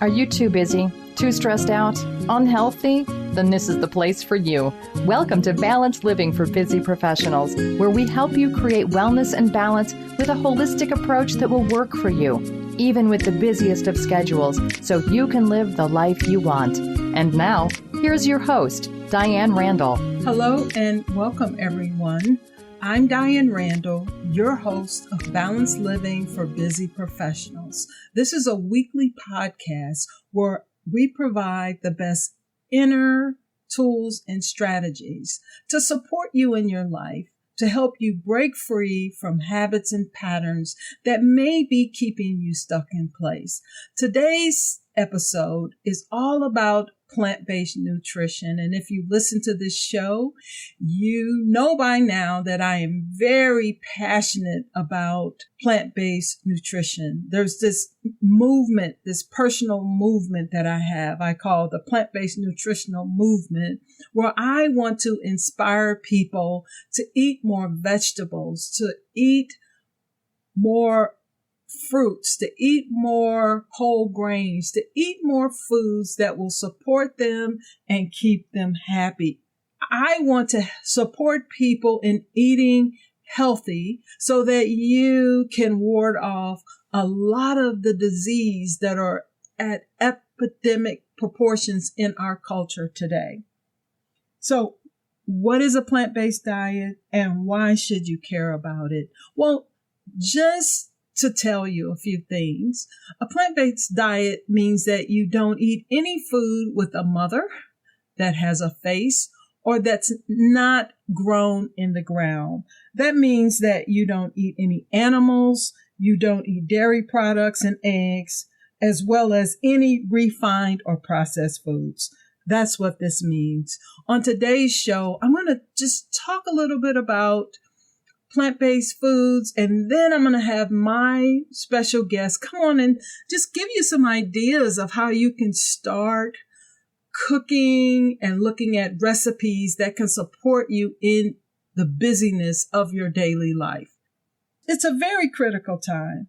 Are you too busy, too stressed out, unhealthy? Then this is the place for you. Welcome to Balanced Living for Busy Professionals, where we help you create wellness and balance with a holistic approach that will work for you, even with the busiest of schedules, so you can live the life you want. And now, here's your host, Diane Randall. Hello and welcome, everyone. I'm Diane Randall, your host of Balanced Living for Busy Professionals. This is a weekly podcast where we provide the best inner tools and strategies to support you in your life, to help you break free from habits and patterns that may be keeping you stuck in place. Today's episode is all about plant-based nutrition. And if you listen to this show, you know by now that I am very passionate about plant-based nutrition. There's this movement, this personal movement that I have, I call the plant-based nutritional movement, where I want to inspire people to eat more vegetables, to eat more fruits, to eat more whole grains, to eat more foods that will support them and keep them happy. I want to support people in eating healthy so that you can ward off a lot of the disease that are at epidemic proportions in our culture today. So, what is a plant-based diet and why should you care about it? Well, just to tell you a few things, a plant-based diet means that you don't eat any food with a mother that has a face or that's not grown in the ground. That means that you don't eat any animals, you don't eat dairy products and eggs, as well as any refined or processed foods. That's what this means. On today's show, I'm going to just talk a little bit about plant-based foods, and then I'm going to have my special guest come on and just give you some ideas of how you can start cooking and looking at recipes that can support you in the busyness of your daily life. It's a very critical time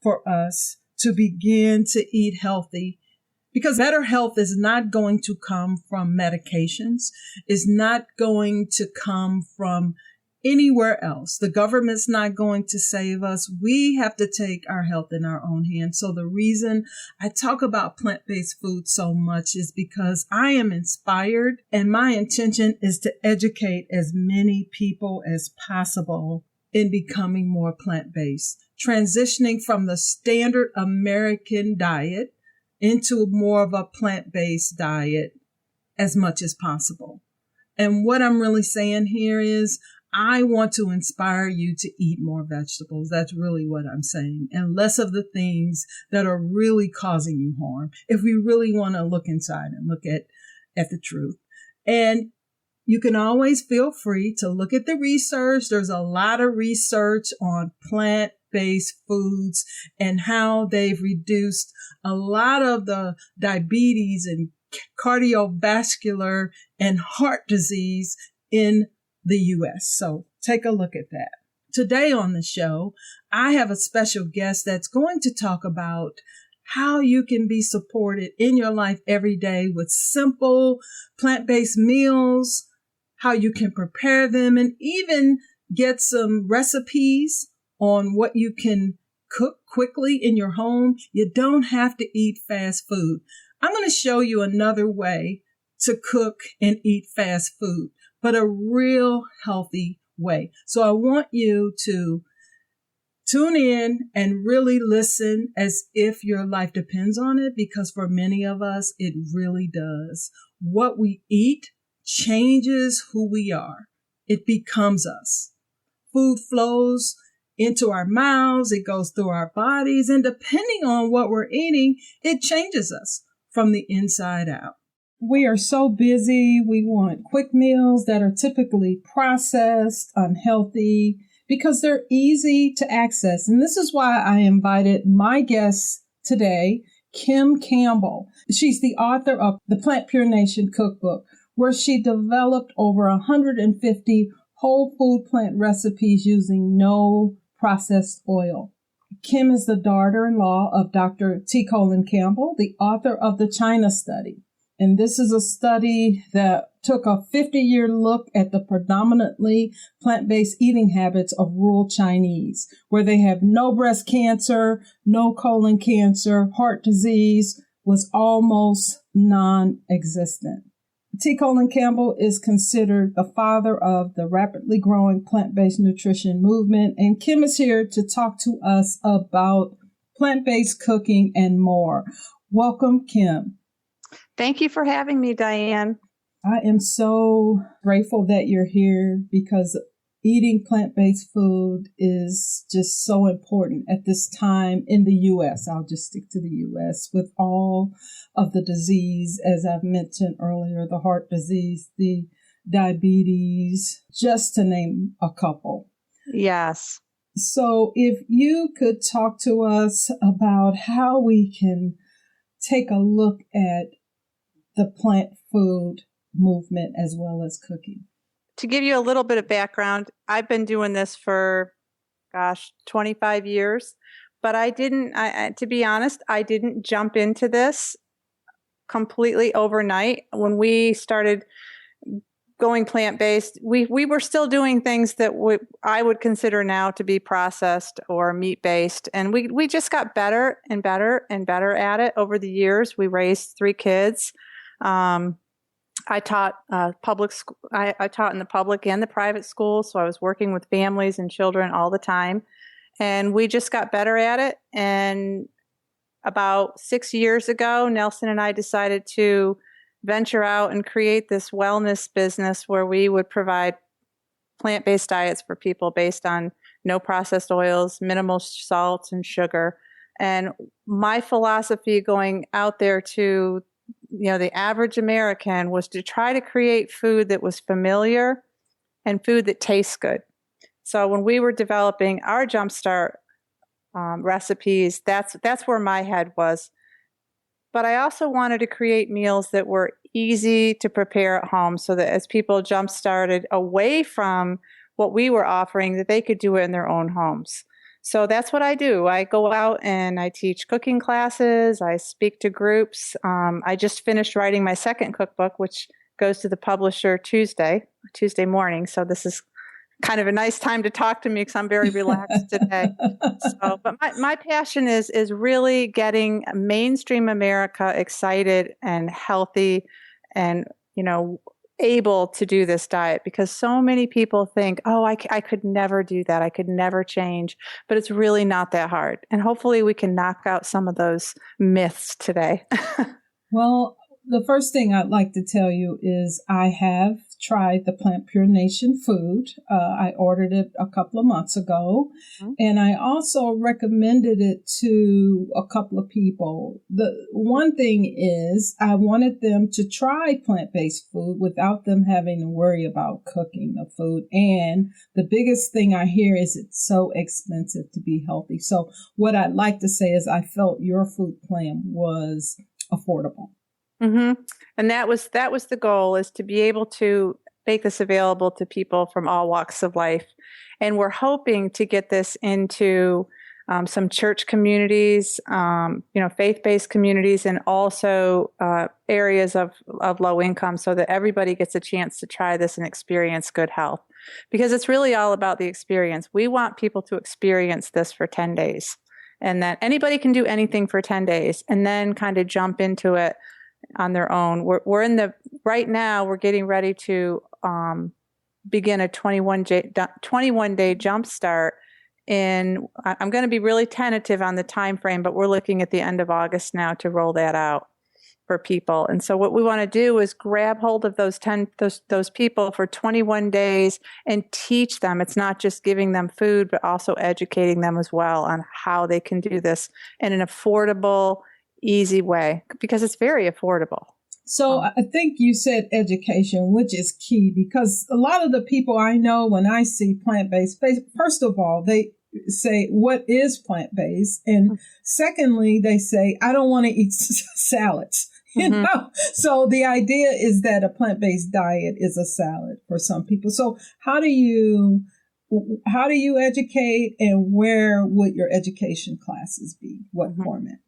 for us to begin to eat healthy, because better health is not going to come from medications, is not going to come from anywhere else. The government's not going to save us. We have to take our health in our own hands. So the reason I talk about plant-based food so much is because I am inspired, and my intention is to educate as many people as possible in becoming more plant-based, transitioning from the standard American diet into more of a plant-based diet as much as possible. And what I'm really saying here is I want to inspire you to eat more vegetables. That's really what I'm saying. And less of the things that are really causing you harm, if we really want to look inside and look at the truth. And you can always feel free to look at the research. There's a lot of research on plant-based foods and how they've reduced a lot of the diabetes and cardiovascular and heart disease in the U.S. So take a look at that. Today on the show, I have a special guest that's going to talk about how you can be supported in your life every day with simple plant-based meals, how you can prepare them, and even get some recipes on what you can cook quickly in your home. You don't have to eat fast food. I'm going to show you another way to cook and eat fast food, but a real healthy way. So I want you to tune in and really listen as if your life depends on it, because for many of us, it really does. What we eat changes who we are. It becomes us. Food flows into our mouths, it goes through our bodies, and depending on what we're eating, it changes us from the inside out. We are so busy. We want quick meals that are typically processed, unhealthy, because they're easy to access. And this is why I invited my guest today, Kim Campbell. She's the author of the PlantPure Nation Cookbook, where she developed over 150 whole food plant recipes using no processed oil. Kim is the daughter-in-law of Dr. T. Colin Campbell, the author of the China Study. And this is a study that took a 50-year look at the predominantly plant-based eating habits of rural Chinese, where they have no breast cancer, no colon cancer, heart disease was almost non-existent. T. Colin Campbell is considered the father of the rapidly growing plant-based nutrition movement, and Kim is here to talk to us about plant-based cooking and more. Welcome, Kim. Thank you for having me, Diane. I am so grateful that you're here because eating plant-based food is just so important at this time in the U.S. I'll just stick to the U.S. with all of the disease, as I've mentioned earlier, the heart disease, the diabetes, just to name a couple. Yes. So if you could talk to us about how we can take a look at the plant food movement as well as cooking. To give you a little bit of background, I've been doing this for, 25 years, but to be honest, I didn't jump into this completely overnight. When we started going plant-based, we were still doing things that I would consider now to be processed or meat-based. And we just got better and better and better at it over the years. We raised 3 kids. I taught public school. I taught in the public and the private schools, so I was working with families and children all the time, and we just got better at it. And about 6 years ago, Nelson and I decided to venture out and create this wellness business where we would provide plant-based diets for people based on no processed oils, minimal salt and sugar. And my philosophy going out there to the average American was to try to create food that was familiar and food that tastes good. So when we were developing our Jumpstart recipes, that's where my head was. But I also wanted to create meals that were easy to prepare at home so that as people jump-started away from what we were offering, that they could do it in their own homes. So that's what I do. I go out and I teach cooking classes. I speak to groups. I just finished writing my second cookbook, which goes to the publisher Tuesday morning. So this is kind of a nice time to talk to me because I'm very relaxed today. But my passion is really getting mainstream America excited and healthy and, able to do this diet, because so many people think, oh, I could never do that. I could never change, but it's really not that hard. And hopefully we can knock out some of those myths today. Well, the first thing I'd like to tell you is I have tried the PlantPure Nation food. I ordered it a couple of months ago, and I also recommended it to a couple of people. The one thing is I wanted them to try plant-based food without them having to worry about cooking the food. And the biggest thing I hear is it's so expensive to be healthy. So what I'd like to say is I felt your food plan was affordable. Mm-hmm. And that was the goal, is to be able to make this available to people from all walks of life. And we're hoping to get this into some church communities, faith-based communities, and also areas of low income, so that everybody gets a chance to try this and experience good health. Because it's really all about the experience. We want people to experience this for 10 days, and that anybody can do anything for 10 days and then kind of jump into it on their own. Right now we're getting ready to begin a 21-day jumpstart. I'm going to be really tentative on the time frame, but we're looking at the end of August now to roll that out for people. And so what we want to do is grab hold of those people for 21 days and teach them. It's not just giving them food, but also educating them as well on how they can do this in an affordable, easy way, because it's very affordable. So I think you said education, which is key, because a lot of the people I know, when I see plant-based, first of all, they say, what is plant-based? And secondly, they say, I don't want to eat salads. So the idea is that a plant-based diet is a salad for some people. So how do you how do you educate, and where would your education classes be? What format?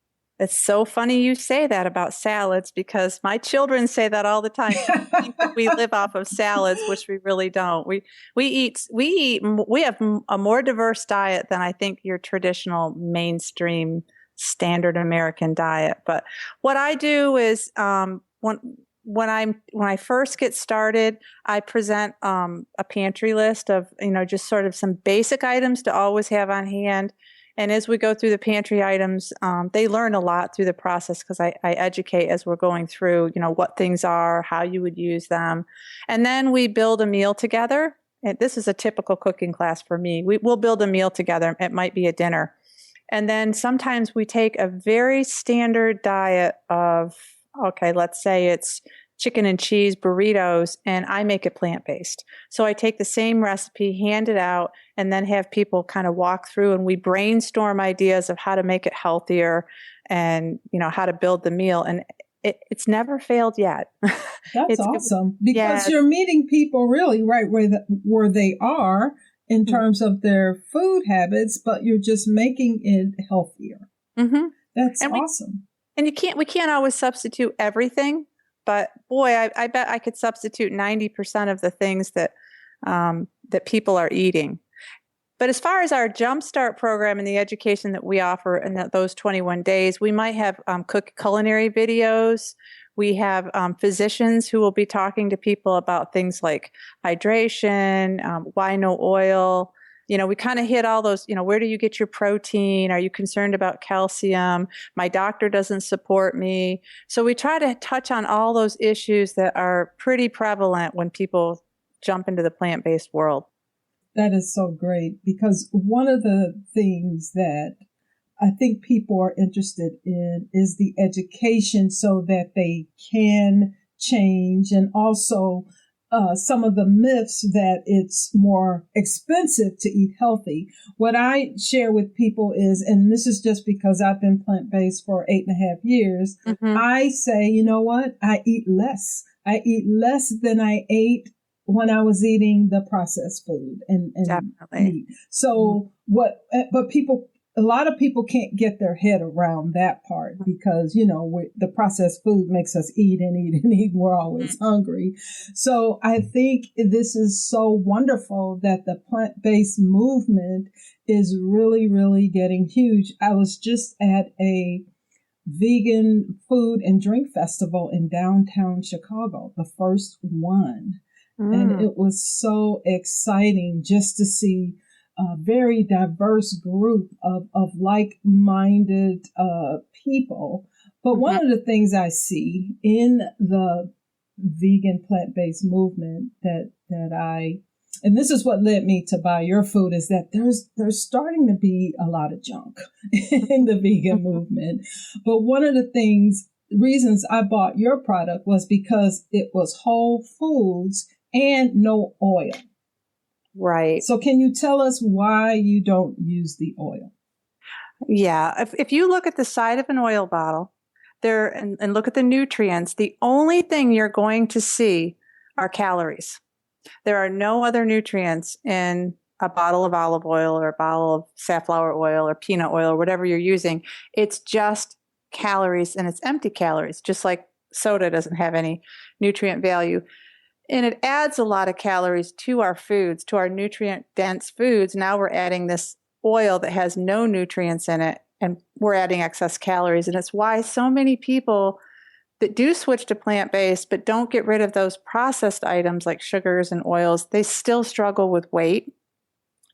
It's so funny you say that about salads, because my children say that all the time. They think that we live off of salads, which we really don't. We have a more diverse diet than I think your traditional mainstream standard American diet. But what I do is when I first get started, I present a pantry list of, just sort of some basic items to always have on hand. And as we go through the pantry items, they learn a lot through the process, because I educate as we're going through, what things are, how you would use them. And then we build a meal together. And this is a typical cooking class for me. We'll build a meal together. It might be a dinner. And then sometimes we take a very standard diet of, okay, let's say it's chicken and cheese burritos, and I make it plant-based. So I take the same recipe, hand it out, and then have people kind of walk through, and we brainstorm ideas of how to make it healthier and, how to build the meal. And it's never failed yet. That's awesome, because you're meeting people really right where they are in terms of their food habits, but you're just making it healthier. Mm-hmm. That's awesome. We can't always substitute everything. But boy, I bet I could substitute 90% of the things that people are eating. But as far as our Jumpstart program and the education that we offer in those 21 days, we might have culinary videos. We have physicians who will be talking to people about things like hydration, why no oil. We kind of hit all those, where do you get your protein? Are you concerned about calcium? My doctor doesn't support me. So we try to touch on all those issues that are pretty prevalent when people jump into the plant-based world. That is so great, because one of the things that I think people are interested in is the education so that they can change, and also some of the myths that it's more expensive to eat healthy. What I share with people is, and this is just because I've been plant-based for 8.5 years, I say, you know what? I eat less. I eat less than I ate when I was eating the processed food and meat. So but a lot of people can't get their head around that part, because, the processed food makes us eat and eat and eat. We're always hungry. So I think this is so wonderful that the plant-based movement is really, really getting huge. I was just at a vegan food and drink festival in downtown Chicago, the first one. And it was so exciting just to see a very diverse group of like-minded people. But one of the things I see in the vegan plant-based movement that and this is what led me to buy your food, is that there's starting to be a lot of junk in the vegan movement. But one of the reasons I bought your product was because it was whole foods and no oil. Right. So can you tell us why you don't use the oil? Yeah. If you look at the side of an oil bottle there and look at the nutrients, the only thing you're going to see are calories. There are no other nutrients in a bottle of olive oil or a bottle of safflower oil or peanut oil or whatever you're using. It's just calories, and it's empty calories, just like soda doesn't have any nutrient value. And it adds a lot of calories to our foods, to our nutrient-dense foods. Now we're adding this oil that has no nutrients in it, and we're adding excess calories. And it's why so many people that do switch to plant-based but don't get rid of those processed items like sugars and oils, they still struggle with weight,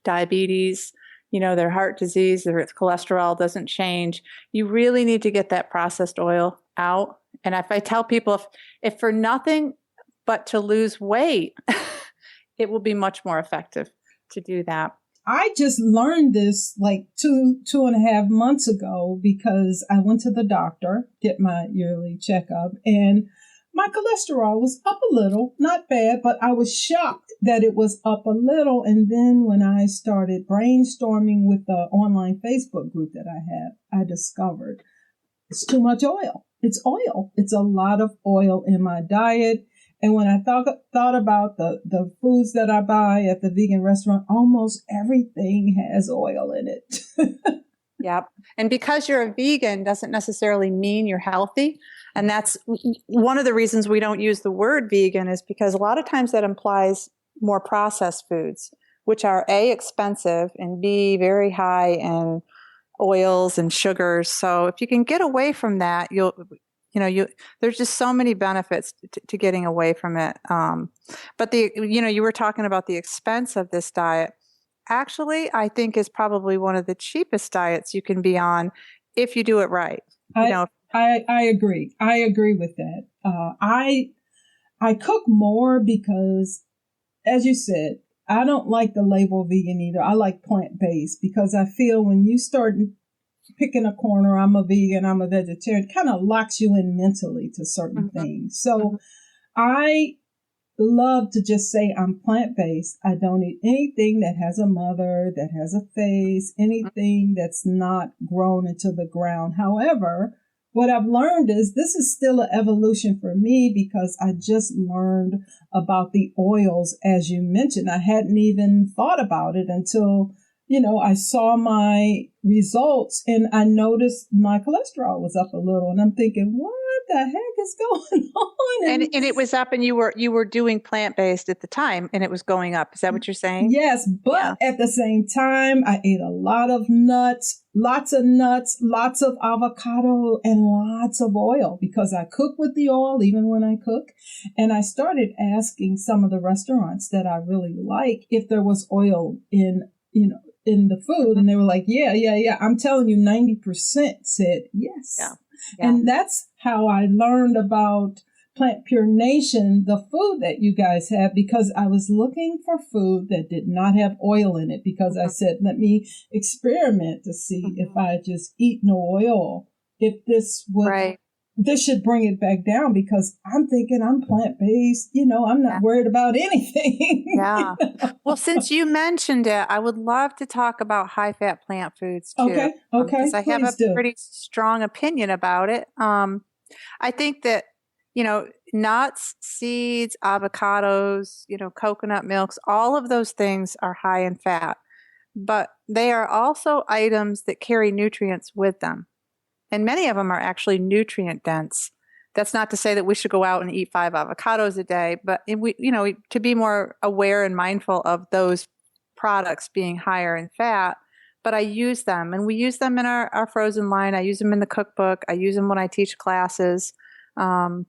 diabetes, their heart disease, their cholesterol doesn't change. You really need to get that processed oil out. And if I tell people, if for nothing but to lose weight, it will be much more effective to do that. I just learned this like 2.5 months ago, because I went to the doctor, get my yearly checkup, and my cholesterol was up a little, not bad, but I was shocked that it was up a little. And then when I started brainstorming with the online Facebook group that I have, I discovered it's too much oil. It's oil. It's a lot of oil in my diet. And when I thought about the foods that I buy at the vegan restaurant, almost everything has oil in it. Yep. And because you're a vegan doesn't necessarily mean you're healthy. And that's one of the reasons we don't use the word vegan, is because a lot of times that implies more processed foods, which are A, expensive, and B, very high in oils and sugars. So if you can get away from that, there's just so many benefits to getting away from it. But you were talking about the expense of this diet. Actually, I think is probably one of the cheapest diets you can be on if you do it right. I agree. I agree with that. I cook more because, as you said, I don't like the label vegan either. I like plant-based because I feel when you start picking a corner, I'm a vegan, I'm a vegetarian, it kind of locks you in mentally to certain things. So I love to just say I'm plant-based. I don't eat anything that has a mother, that has a face, anything that's not grown into the ground. However, what I've learned is this is still an evolution for me because I just learned about the oils, as you mentioned. I hadn't even thought about it until, I saw my results and I noticed my cholesterol was up a little and I'm thinking, what the heck is going on? And it was up and you were doing plant-based at the time and it was going up. Is that what you're saying? Yes, but at the same time, I ate a lot of nuts, lots of avocado, and lots of oil because I cook with the oil even when I cook. And I started asking some of the restaurants that I really like if there was oil in the food. And they were like, yeah. I'm telling you, 90% said yes. Yeah. And that's how I learned about PlantPure Nation, the food that you guys have, because I was looking for food that did not have oil in it because I said, let me experiment to see if I just eat no oil, if this would, this should bring it back down because I'm thinking I'm plant-based, I'm not worried about anything. Yeah. Well, since you mentioned it, I would love to talk about high-fat plant foods too. Okay. Because I have a pretty strong opinion about it. I think that, nuts, seeds, avocados, coconut milks, all of those things are high in fat, but they are also items that carry nutrients with them. And many of them are actually nutrient dense. That's not to say that we should go out and eat 5 avocados a day, but to be more aware and mindful of those products being higher in fat. But I use them, and we use them in our frozen line. I use them in the cookbook. I use them when I teach classes. And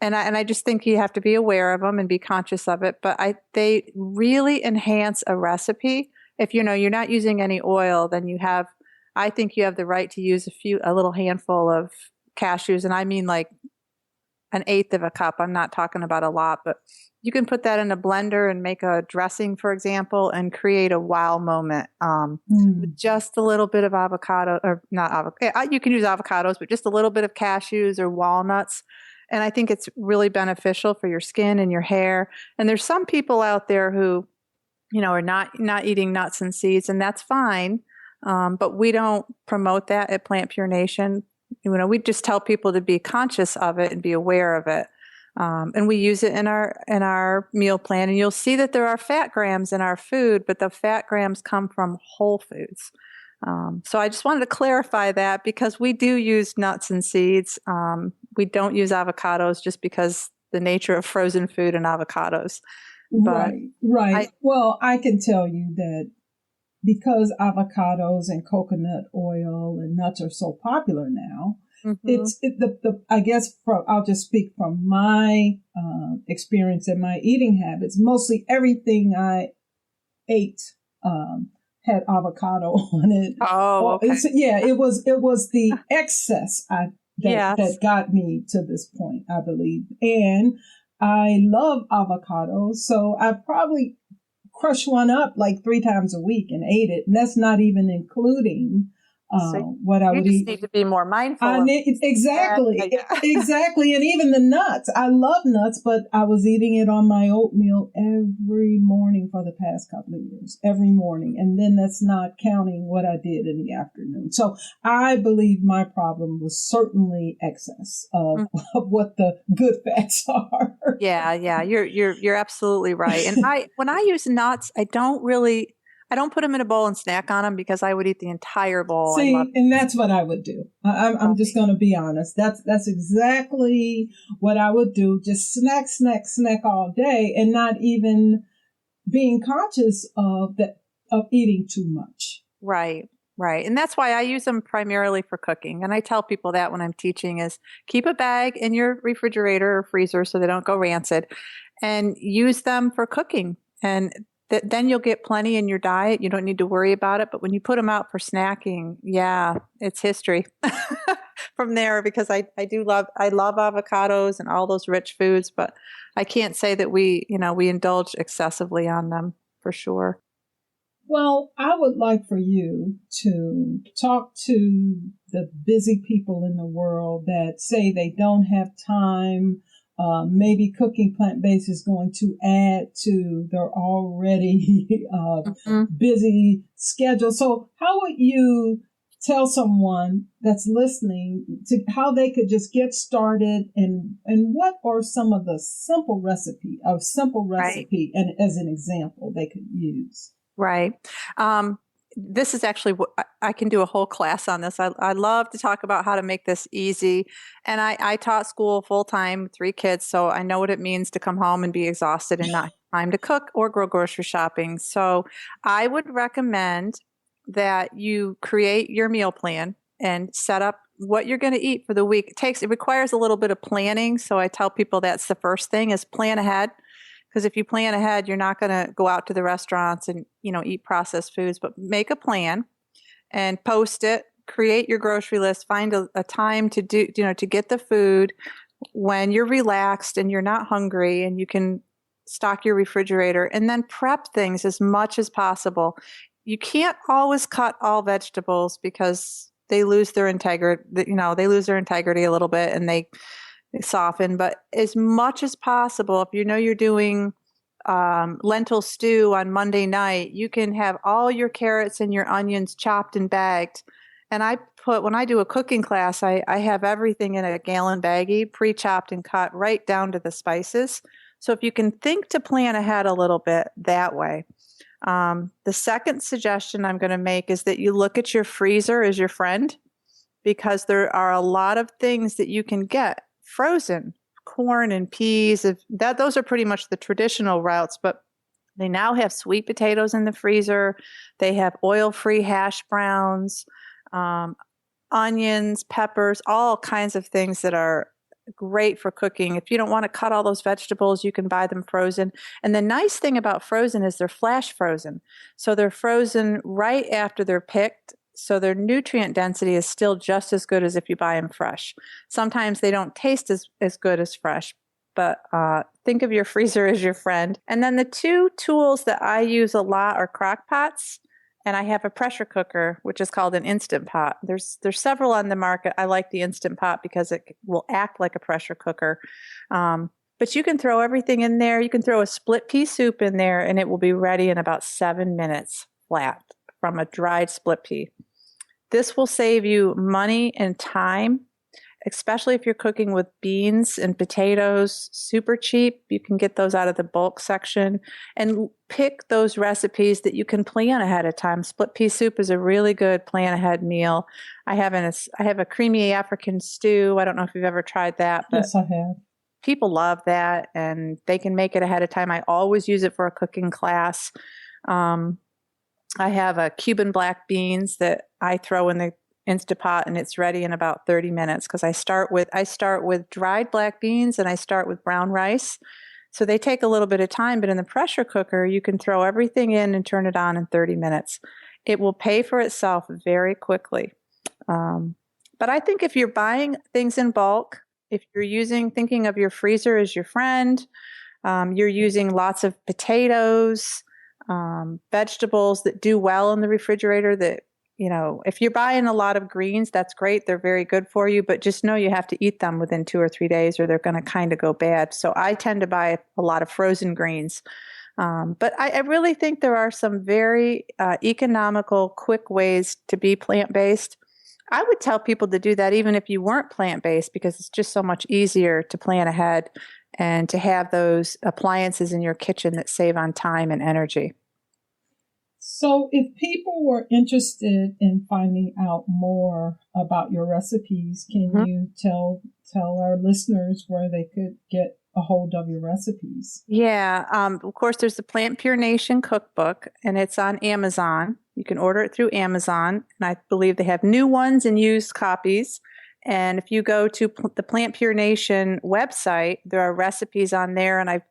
I just think you have to be aware of them and be conscious of it. But they really enhance a recipe. If you're not using any oil, then I think you have the right to use a little handful of cashews. And I mean like 1/8 of a cup. I'm not talking about a lot, but you can put that in a blender and make a dressing, for example, and create a wow moment with just a little bit of avocado, or not avocado. You can use avocados, but just a little bit of cashews or walnuts. And I think it's really beneficial for your skin and your hair. And there's some people out there who, are not eating nuts and seeds, and that's fine. But we don't promote that at PlantPure Nation. We just tell people to be conscious of it and be aware of it. And we use it in our meal plan. And you'll see that there are fat grams in our food, but the fat grams come from whole foods. So I just wanted to clarify that because we do use nuts and seeds. We don't use avocados just because the nature of frozen food and avocados. But right. Well, I can tell you that because avocados and coconut oil and nuts are so popular now, I guess I'll just speak from my experience and my eating habits. Mostly everything I ate had avocado on it. Oh, okay. It was the excess that got me to this point, I believe. And I love avocados, so I probably crushed one up like 3 times a week and ate it. And that's not even including what I you would just eat. need to be more mindful. Exactly. Exactly. And even the nuts. I love nuts, but I was eating it on my oatmeal every morning for the past couple of years, every morning. And then that's not counting what I did in the afternoon. So I believe my problem was certainly excess of what the good fats are. Yeah. You're absolutely right. And when I use nuts, I don't put them in a bowl and snack on them because I would eat the entire bowl. See, and that's what I would do. I'm just going to be honest. That's exactly what I would do. Just snack all day, and not even being conscious of eating too much. Right. And that's why I use them primarily for cooking. And I tell people that when I'm teaching is keep a bag in your refrigerator or freezer so they don't go rancid, and use them for cooking. And then you'll get plenty in your diet. You don't need to worry about it. But when you put them out for snacking, it's history from there, because I love avocados and all those rich foods, but I can't say that we indulge excessively on them for sure. Well, I would like for you to talk to the busy people in the world that say they don't have time. Maybe cooking plant-based is going to add to their already busy schedule. So how would you tell someone that's listening to how they could just get started, and what are some of the simple recipe and as an example they could use? Right. This is actually what I can do a whole class on this. I love to talk about how to make this easy. And I taught school full time, 3 kids. So I know what it means to come home and be exhausted and not have time to cook or go grocery shopping. So I would recommend that you create your meal plan and set up what you're going to eat for the week. It requires a little bit of planning. So I tell people that's the first thing, is plan ahead. Because if you plan ahead, you're not going to go out to the restaurants and, eat processed foods, but make a plan and post it, create your grocery list, find a time to do, to get the food when you're relaxed and you're not hungry, and you can stock your refrigerator, and then prep things as much as possible. You can't always cut all vegetables because they lose their integrity, a little bit, and they soften, but as much as possible, if you're doing lentil stew on Monday night, you can have all your carrots and your onions chopped and bagged. And when I do a cooking class, I have everything in a gallon baggie, pre-chopped and cut right down to the spices. So if you can think to plan ahead a little bit that way. The second suggestion I'm going to make is that you look at your freezer as your friend, because there are a lot of things that you can get frozen, corn and peas. Those are pretty much the traditional routes, but they now have sweet potatoes in the freezer. They have oil-free hash browns, onions, peppers, all kinds of things that are great for cooking. If you don't want to cut all those vegetables, you can buy them frozen. And the nice thing about frozen is they're flash frozen. So they're frozen right after they're picked. So their nutrient density is still just as good as if you buy them fresh. Sometimes they don't taste as good as fresh, but think of your freezer as your friend. And then the 2 tools that I use a lot are crock pots, and I have a pressure cooker, which is called an Instant Pot. There's several on the market. I like the Instant Pot because it will act like a pressure cooker. But you can throw everything in there. You can throw a split pea soup in there, and it will be ready in about 7 minutes flat from a dried split pea. This will save you money and time, especially if you're cooking with beans and potatoes. Super cheap. You can get those out of the bulk section, and pick those recipes that you can plan ahead of time. Split pea soup is a really good plan ahead meal. I have a creamy African stew. I don't know if you've ever tried that, but yes, I have. People love that, and they can make it ahead of time. I always use it for a cooking class. I have a Cuban black beans that I throw in the Instapot, and it's ready in about 30 minutes, because I start with dried black beans and I start with brown rice. So they take a little bit of time, but in the pressure cooker, you can throw everything in and turn it on in 30 minutes. It will pay for itself very quickly. But I think if you're buying things in bulk, if you're thinking of your freezer as your friend, you're using lots of potatoes, vegetables that do well in the refrigerator that if you're buying a lot of greens, that's great. They're very good for you, but just know you have to eat them within 2 or 3 days or they're going to kind of go bad. So I tend to buy a lot of frozen greens. But I really think there are some very economical, quick ways to be plant-based. I would tell people to do that even if you weren't plant-based, because it's just so much easier to plan ahead and to have those appliances in your kitchen that save on time and energy. So if people were interested in finding out more about your recipes, can you tell our listeners where they could get a hold of your recipes? Yeah. Of course, there's the PlantPure Nation Cookbook, and it's on Amazon. You can order it through Amazon, and I believe they have new ones and used copies. And if you go to the PlantPure Nation website, there are recipes on there, and I've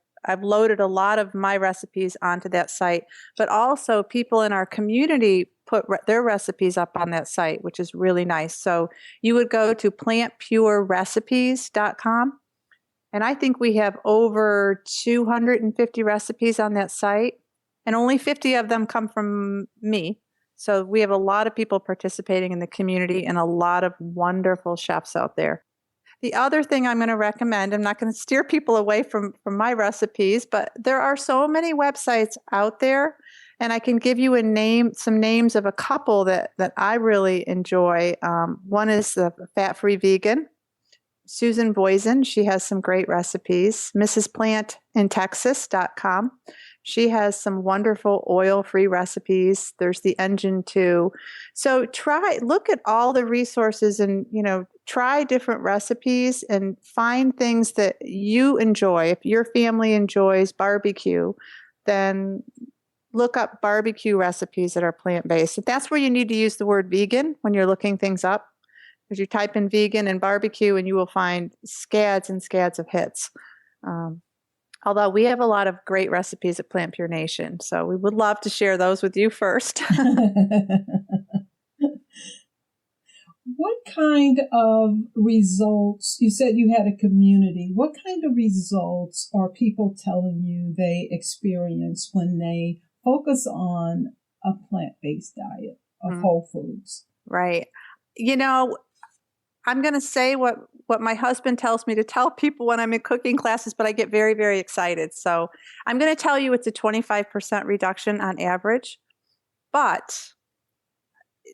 loaded a lot of my recipes onto that site, but also people in our community put their recipes up on that site, which is really nice. So you would go to plantpurerecipes.com, and I think we have over 250 recipes on that site, and only 50 of them come from me. So we have a lot of people participating in the community and a lot of wonderful chefs out there. The other thing I'm going to recommend, I'm not going to steer people away from my recipes, but there are so many websites out there, and I can give you some names of a couple that I really enjoy. One is the Fat-Free Vegan, Susan Boysen. She has some great recipes. MrsPlantInTexas.com. She has some wonderful oil-free recipes. There's the Engine 2. So look at all the resources and, try different recipes and find things that you enjoy. If your family enjoys barbecue, then look up barbecue recipes that are plant-based. If that's where you need to use the word vegan when you're looking things up, because you type in vegan and barbecue and you will find scads and scads of hits. Although we have a lot of great recipes at PlantPure Nation, so we would love to share those with you first. What kind of results, you said you had a community, what kind of results are people telling you they experience when they focus on a plant-based diet of whole foods? Right. I'm going to say what my husband tells me to tell people when I'm in cooking classes, but I get very, very excited. So I'm going to tell you it's a 25% reduction on average. But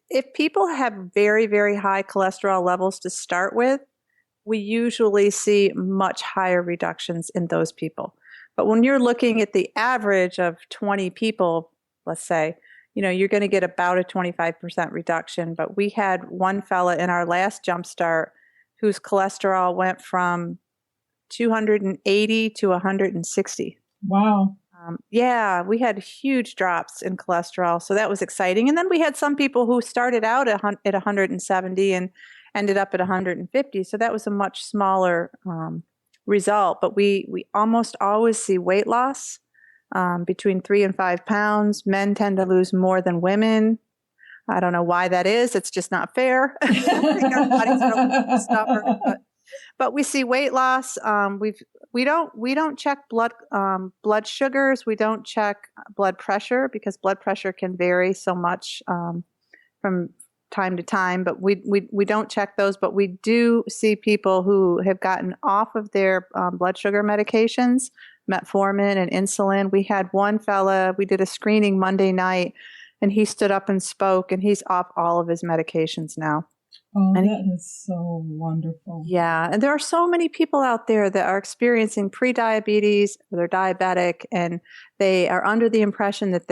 if people have very, very high cholesterol levels to start with, we usually see much higher reductions in those people. But when you're looking at the average of 20 people, let's say, you're going to get about a 25% reduction. But we had one fella in our last Jumpstart whose cholesterol went from 280 to 160. Wow. We had huge drops in cholesterol. So that was exciting. And then we had some people who started out at 170 and ended up at 150. So that was a much smaller result. But we almost always see weight loss. Between 3 and 5 pounds. Men tend to lose more than women. I don't know why that is. It's just not fair. I think our bodies are stubborn, but we see weight loss. We don't check blood sugars. We don't check blood pressure because blood pressure can vary so much from time to time. But we don't check those. But we do see people who have gotten off of their blood sugar medications, metformin and insulin. We had one fella, we did a screening Monday night, and he stood up and spoke, and he's off all of his medications now. Oh, that is so wonderful. Yeah, and there are so many people out there that are experiencing prediabetes, or they're diabetic, and they are under the impression that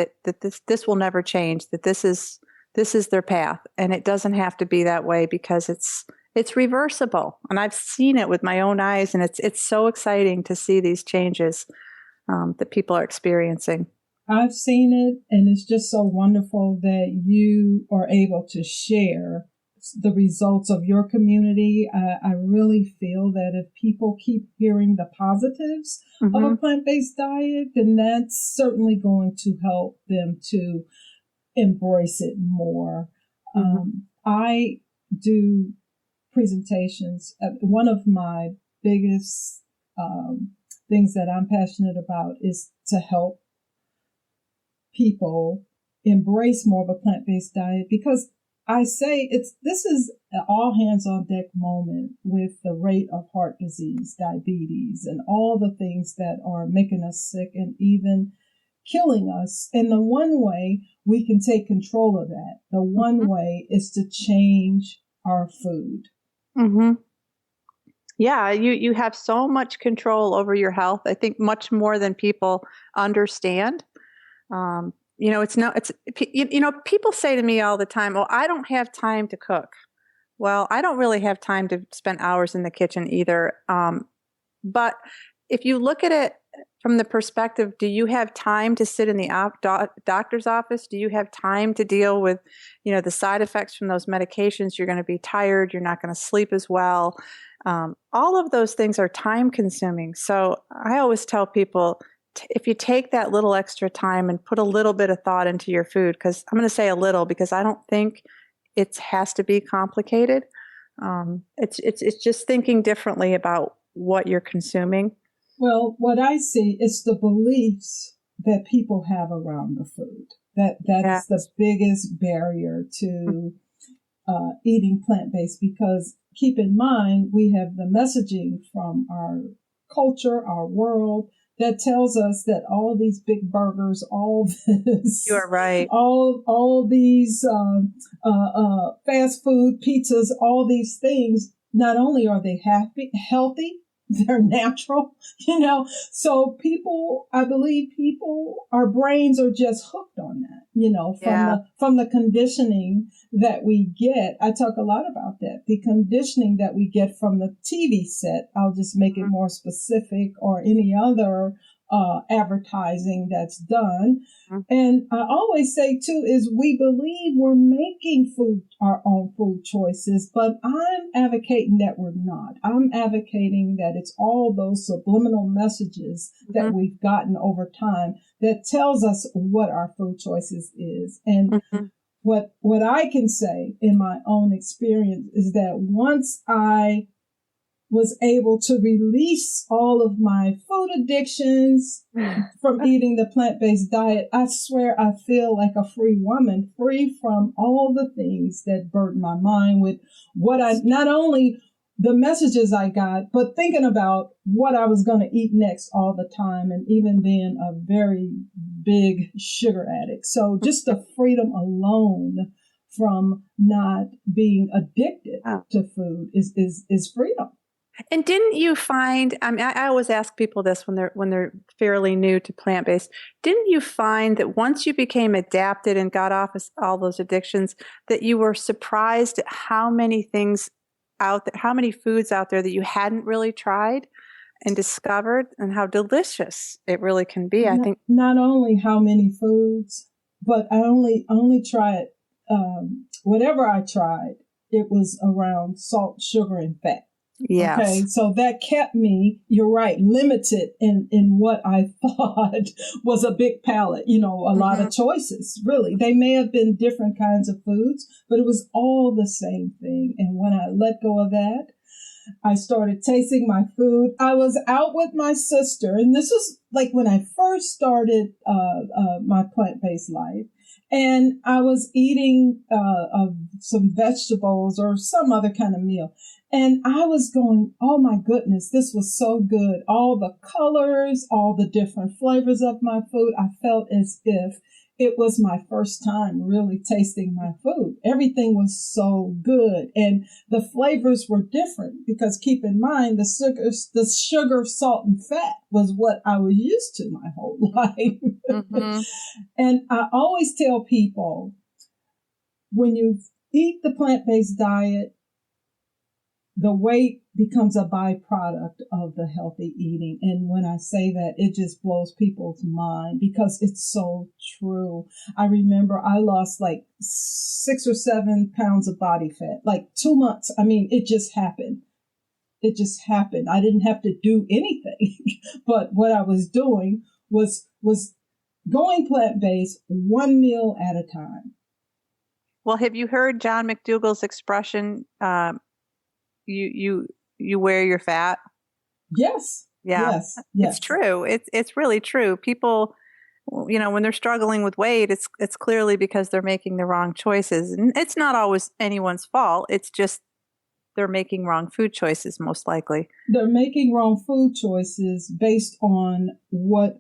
this will never change, that this is their path, and it doesn't have to be that way because it's reversible. And I've seen it with my own eyes, and it's so exciting to see these changes that people are experiencing. I've seen it, and it's just so wonderful that you are able to share the results of your community. I really feel that if people keep hearing the positives of a plant-based diet, then that's certainly going to help them to embrace it more. I do presentations. One of my biggest things that I'm passionate about is to help people embrace more of a plant-based diet, because I say this is an all hands on deck moment with the rate of heart disease, diabetes, and all the things that are making us sick and even killing us. And the one way we can take control of that, the one way is to change our food. Mm-hmm. Yeah, you have so much control over your health. I think much more than people understand. People say to me all the time, "Oh, I don't have time to cook." Well, I don't really have time to spend hours in the kitchen either. But if you look at it from the perspective, do you have time to sit in the doctor's office? Do you have time to deal with, the side effects from those medications? You're going to be tired. You're not going to sleep as well. All of those things are time consuming. So I always tell people, if you take that little extra time and put a little bit of thought into your food, because I'm going to say a little, because I don't think it has to be complicated. It's just thinking differently about what you're consuming. Well, what I see is the beliefs that people have around the food. That's the biggest barrier to eating plant-based, because keep in mind, we have the messaging from our culture, our world, that tells us that all these big burgers, all this, you are right, all these fast food pizzas, all these things, not only are they healthy, they're natural, So I believe our brains are just hooked on that, from the conditioning that we get. I talk a lot about that, the conditioning that we get from the TV set. I'll just make it more specific, or any other advertising that's done. And I always say too, is we believe we're making our own food choices, but I'm advocating that we're not. I'm advocating that it's all those subliminal messages that we've gotten over time that tells us what our food choices is. And what I can say in my own experience is that once I was able to release all of my food addictions from eating the plant-based diet, I swear I feel like a free woman, free from all the things that burden my mind with not only the messages I got, but thinking about what I was going to eat next all the time, and even being a very big sugar addict. So just the freedom alone from not being addicted to food is freedom. And didn't you find, I always ask people this when they're fairly new to plant-based, didn't you find that once you became adapted and got off all those addictions, that you were surprised at how many things out there, how many foods out there that you hadn't really tried and discovered, and how delicious it really can be? I think not only how many foods, but I only tried, whatever I tried, it was around salt, sugar, and fat. Yes. Okay, so that kept me, you're right, limited in what I thought was a big palette, a lot of choices, really. They may have been different kinds of foods, but it was all the same thing. And when I let go of that, I started tasting my food. I was out with my sister, and this was like when I first started my plant-based life. And I was eating some vegetables or some other kind of meal. And I was going, oh my goodness, this was so good. All the colors, all the different flavors of my food. I felt as if it was my first time really tasting my food. Everything was so good. And the flavors were different, because keep in mind, the sugar, salt, and fat was what I was used to my whole life. And I always tell people, when you eat the plant-based diet, the weight becomes a byproduct of the healthy eating. And when I say that, it just blows people's mind, because it's so true. I remember I lost like 6 or 7 pounds of body fat, like 2 months. I mean, it just happened. It just happened. I didn't have to do anything, but what I was doing was going plant-based, one meal at a time. Well, have you heard John McDougall's expression, you wear your fat? Yes. Yeah. Yes. It's true. It's really true. People, when they're struggling with weight, it's clearly because they're making the wrong choices. And it's not always anyone's fault. It's just they're making wrong food choices, most likely. They're making wrong food choices based on what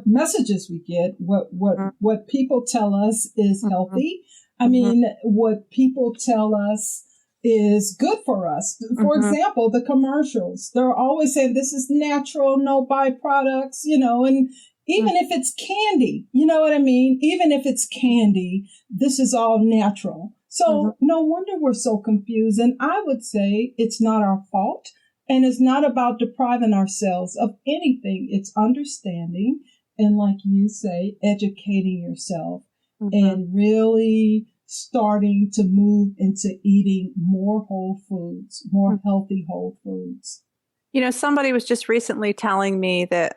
messages we get, what people tell us is healthy. I mean, what people tell us is good for us. For example, the commercials, they're always saying this is natural, no byproducts, and even if it's candy, you know what I mean? Even if it's candy, this is all natural. So no wonder we're so confused. And I would say it's not our fault. And it's not about depriving ourselves of anything. It's understanding and, like you say, educating yourself and really starting to move into eating more whole foods, more healthy whole foods. Somebody was just recently telling me that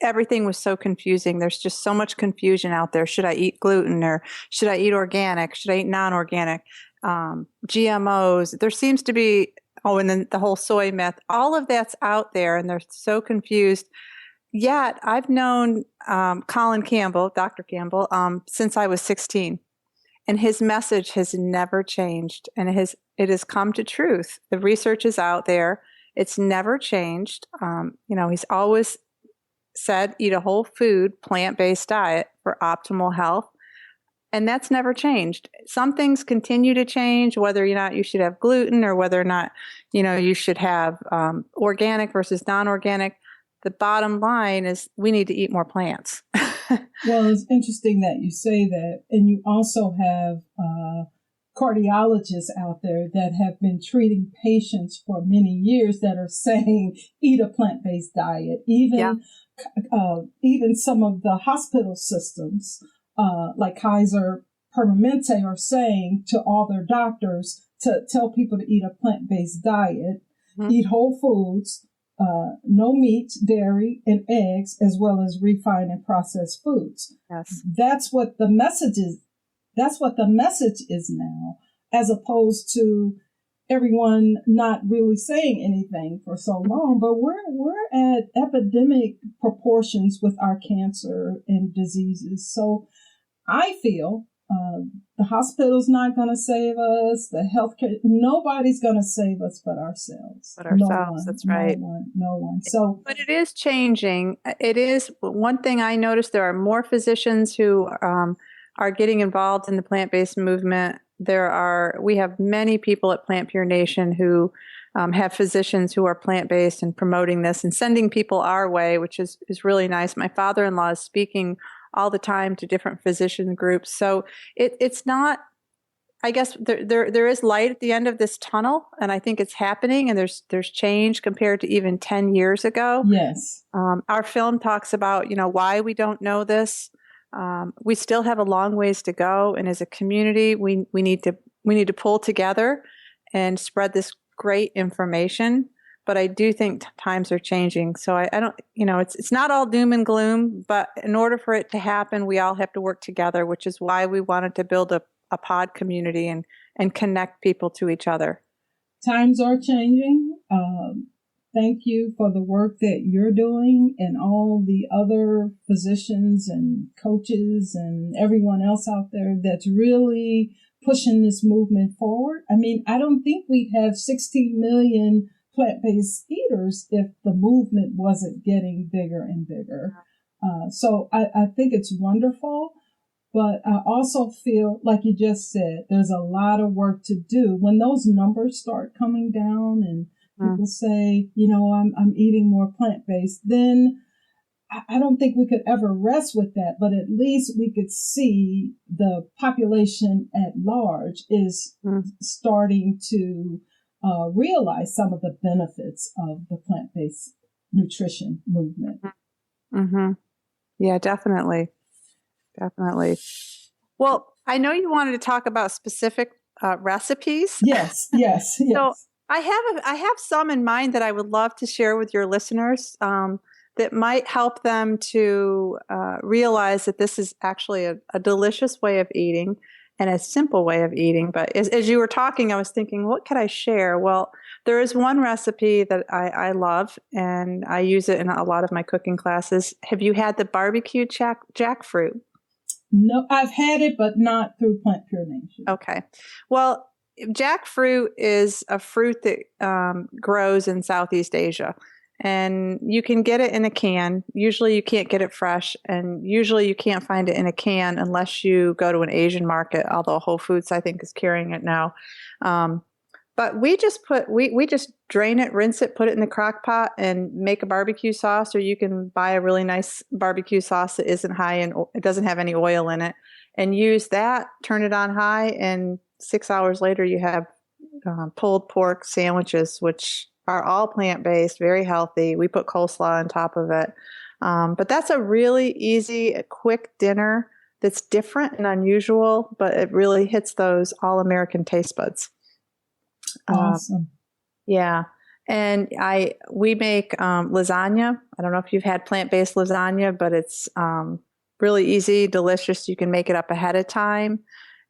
everything was so confusing. There's just so much confusion out there. Should I eat gluten, or should I eat organic? Should I eat non-organic? GMOs. There seems to be, and then the whole soy myth, all of that's out there, and they're so confused. Yet I've known Colin Campbell, Dr. Campbell, since I was 16, and his message has never changed, and it has come to truth. The research is out there. It's never changed. He's always said, eat a whole food, plant-based diet for optimal health. And that's never changed. Some things continue to change, whether or not you should have gluten or whether or not, you should have organic versus non-organic. The bottom line is we need to eat more plants. Well, it's interesting that you say that. And you also have cardiologists out there that have been treating patients for many years that are saying, eat a plant-based diet. Even some of the hospital systems, like Kaiser Permanente, are saying to all their doctors to tell people to eat a plant-based diet, eat whole foods, no meat, dairy, and eggs, as well as refined and processed foods. Yes. That's what the message is. That's what the message is now, as opposed to everyone not really saying anything for so long. But we're at epidemic proportions with our cancer and diseases. So I feel the hospital's not going to save us. The healthcare, nobody's going to save us but ourselves. That's right. No one. So, but it is changing. It is one thing I noticed. There are more physicians who are getting involved in the plant-based movement. We have many people at PlantPure Nation who have physicians who are plant-based and promoting this and sending people our way, which is really nice. My father-in-law is speaking all the time to different physician groups. So it's not, I guess there is light at the end of this tunnel, and I think it's happening, and there's change compared to even 10 years ago. Yes. Our film talks about, why we don't know this. We still have a long ways to go, and as a community, we need to pull together and spread this great information. But I do think times are changing. So I don't, it's not all doom and gloom, but in order for it to happen, we all have to work together, which is why we wanted to build a pod community and connect people to each other. Times are changing. Thank you for the work that you're doing, and all the other physicians and coaches and everyone else out there that's really pushing this movement forward. I mean, I don't think we'd have 16 million plant-based eaters if the movement wasn't getting bigger and bigger. So I think it's wonderful, but I also feel, like you just said, there's a lot of work to do. When those numbers start coming down and people say, I'm eating more plant-based, then I don't think we could ever rest with that, but at least we could see the population at large is starting to realize some of the benefits of the plant-based nutrition movement. Mm-hmm. Yeah, definitely. Definitely. Well, I know you wanted to talk about specific recipes. Yes. So I have some in mind that I would love to share with your listeners that might help them to realize that this is actually a delicious way of eating. and a simple way of eating. But as you were talking, I was thinking, what could I share? Well, there is one recipe that I love, and I use it in a lot of my cooking classes. Have you had the barbecue jackfruit? No, I've had it, but not through PlantPure Nation. Okay. Well, jackfruit is a fruit that grows in Southeast Asia. And you can get it in a can. Usually you can't get it fresh, and usually you can't find it in a can unless you go to an Asian market, although Whole Foods, I think, is carrying it now. But we just drain it, rinse it, put it in the crock pot, and make a barbecue sauce, or you can buy a really nice barbecue sauce that isn't high in, it doesn't have any oil in it, and use that, turn it on high, and 6 hours later you have pulled pork sandwiches, which are all plant-based, very healthy. We put coleslaw on top of it. But that's a really easy, quick dinner that's different and unusual, but it really hits those all-American taste buds. Awesome. Yeah. And we make lasagna. I don't know if you've had plant-based lasagna, but it's really easy, delicious. You can make it up ahead of time.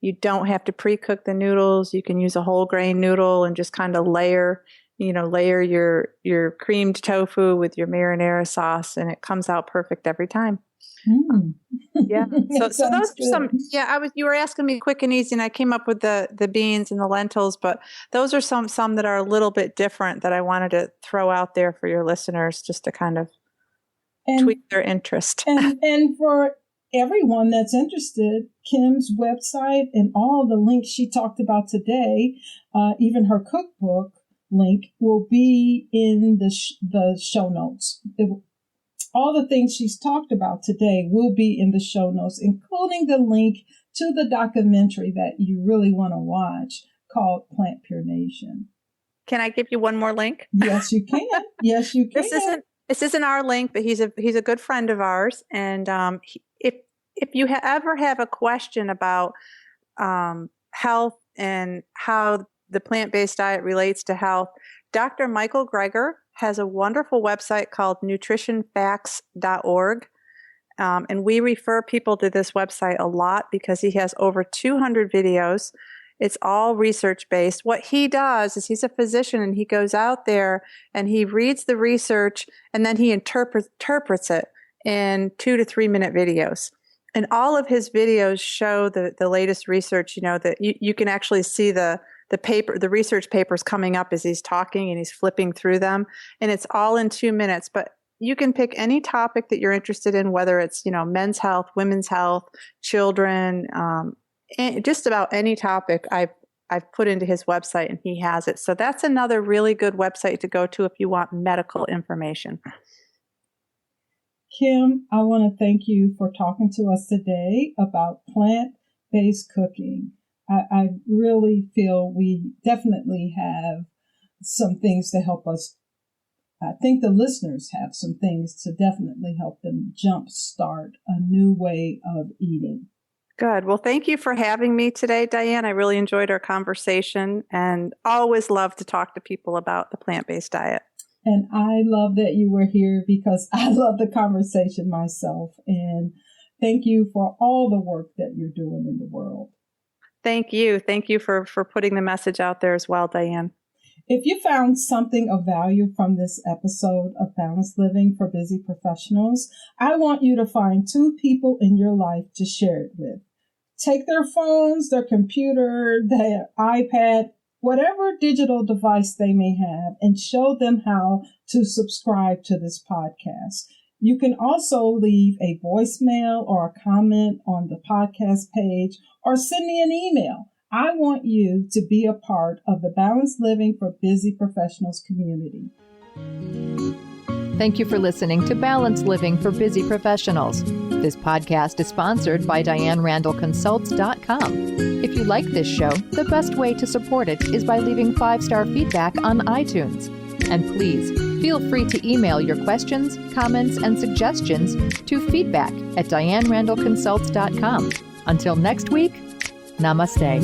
You don't have to pre-cook the noodles. You can use a whole grain noodle and just kind of layer your creamed tofu with your marinara sauce, and it comes out perfect every time. Yeah. So those are some, you were asking me quick and easy, and I came up with the beans and the lentils, but those are some that are a little bit different that I wanted to throw out there for your listeners just to kind of tweak their interest. And for everyone that's interested, Kim's website and all the links she talked about today, even her cookbook link, will be in the show notes. All the things she's talked about today will be in the show notes, including the link to the documentary that you really want to watch called PlantPure Nation. Can I give you one more link? Yes, you can. Yes, you can. This isn't our link, but he's a good friend of ours. And if you ever have a question about health and how the plant-based diet relates to health, Dr. Michael Greger has a wonderful website called nutritionfacts.org. And we refer people to this website a lot because he has over 200 videos. It's all research-based. What he does is he's a physician, and he goes out there and he reads the research, and then he interprets it in 2 to 3 minute videos. And all of his videos show the latest research, that you can actually see the research papers coming up as he's talking, and he's flipping through them, and it's all in 2 minutes. But you can pick any topic that you're interested in, whether it's, men's health, women's health, children, just about any topic I've put into his website, and he has it. So that's another really good website to go to if you want medical information. Kim, I want to thank you for talking to us today about plant-based cooking. I really feel we definitely have some things to help us. I think the listeners have some things to definitely help them jumpstart a new way of eating. Good. Well, thank you for having me today, Diane. I really enjoyed our conversation, and always love to talk to people about the plant-based diet. And I love that you were here because I love the conversation myself. And thank you for all the work that you're doing in the world. Thank you. Thank you for putting the message out there as well, Diane. If you found something of value from this episode of Balanced Living for Busy Professionals, I want you to find 2 people in your life to share it with. Take their phones, their computer, their iPad, whatever digital device they may have, and show them how to subscribe to this podcast. You can also leave a voicemail or a comment on the podcast page, or send me an email. I want you to be a part of the Balanced Living for Busy Professionals community. Thank you for listening to Balanced Living for Busy Professionals. This podcast is sponsored by DianeRandallConsults.com. If you like this show, the best way to support it is by leaving 5-star feedback on iTunes. And please, feel free to email your questions, comments, and suggestions to feedback@DianeRandallConsults.com. Until next week, namaste.